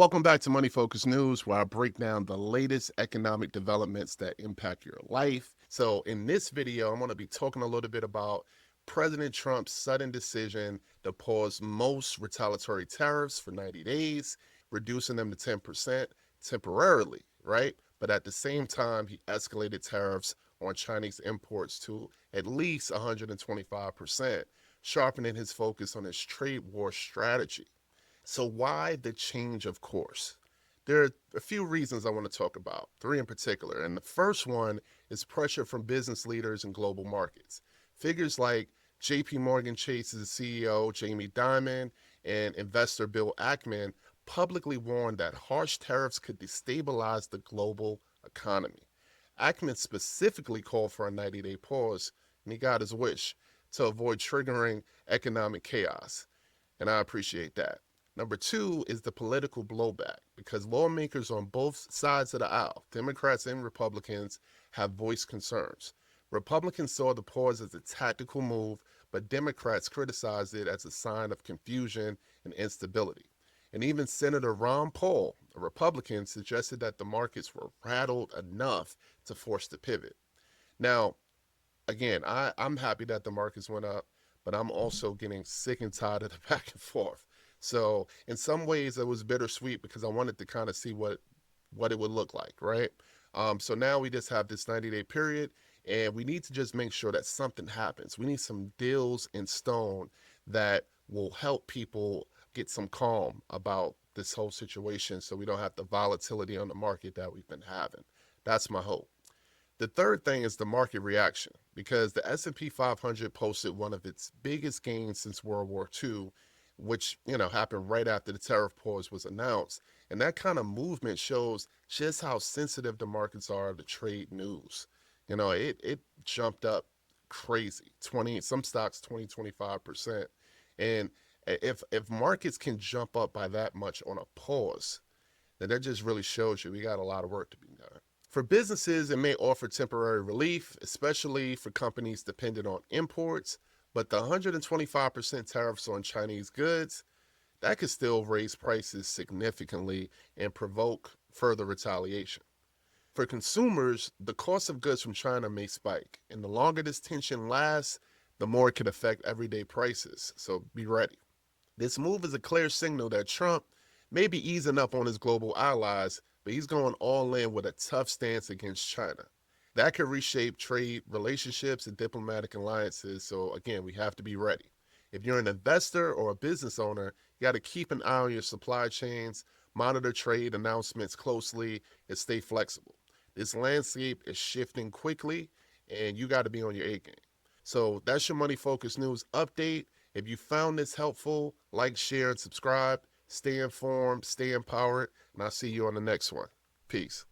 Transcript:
Welcome back to Money Focus News, where I break down the latest economic developments that impact your life. So in this video, I'm going to be talking a little bit about President Trump's sudden decision to pause most retaliatory tariffs for 90 days, reducing them to 10% temporarily, right? But at the same time, he escalated tariffs on Chinese imports to at least 125%, sharpening his focus on his trade war strategy. So why the change of course? There are a few reasons I want to talk about, three in particular. And the first one is pressure from business leaders in global markets. Figures like JP Morgan Chase's CEO, Jamie Dimon, and investor Bill Ackman publicly warned that harsh tariffs could destabilize the global economy. Ackman specifically called for a 90-day pause, and he got his wish to avoid triggering economic chaos. And I appreciate that. Number two is the political blowback, because lawmakers on both sides of the aisle, Democrats and Republicans, have voiced concerns. Republicans saw the pause as a tactical move, but Democrats criticized it as a sign of confusion and instability. And even Senator Ron Paul, a Republican, suggested that the markets were rattled enough to force the pivot. Now, again, I'm happy that the markets went up, but I'm also getting sick and tired of the back and forth. So in some ways it was bittersweet because I wanted to kind of see what it would look like, right? So now we just have this 90-day period, and we need to just make sure that something happens. We need some deals in stone that will help people get some calm about this whole situation so we don't have the volatility on the market that we've been having. That's my hope. The third thing is the market reaction, because the S&P 500 posted one of its biggest gains since World War II, which happened right after the tariff pause was announced. And that kind of movement shows just how sensitive the markets are to trade news. It jumped up crazy, 20, some stocks 20-25%. And if markets can jump up by that much on a pause, then that just really shows you we got a lot of work to be done. For businesses, it may offer temporary relief, especially for companies dependent on imports, but the 125% tariffs on Chinese goods, that could still raise prices significantly and provoke further retaliation. For consumers, the cost of goods from China may spike, and the longer this tension lasts, the more it could affect everyday prices, so be ready. This move is a clear signal that Trump may be easing up on his global allies, but he's going all in with a tough stance against China. That could reshape trade relationships and diplomatic alliances, so again, we have to be ready. If you're an investor or a business owner, you got to keep an eye on your supply chains, monitor trade announcements closely, and stay flexible. This landscape is shifting quickly, and you got to be on your A game. So that's your Money Focus News update. If you found this helpful, like, share, and subscribe. Stay informed, stay empowered, and I'll see you on the next one. Peace.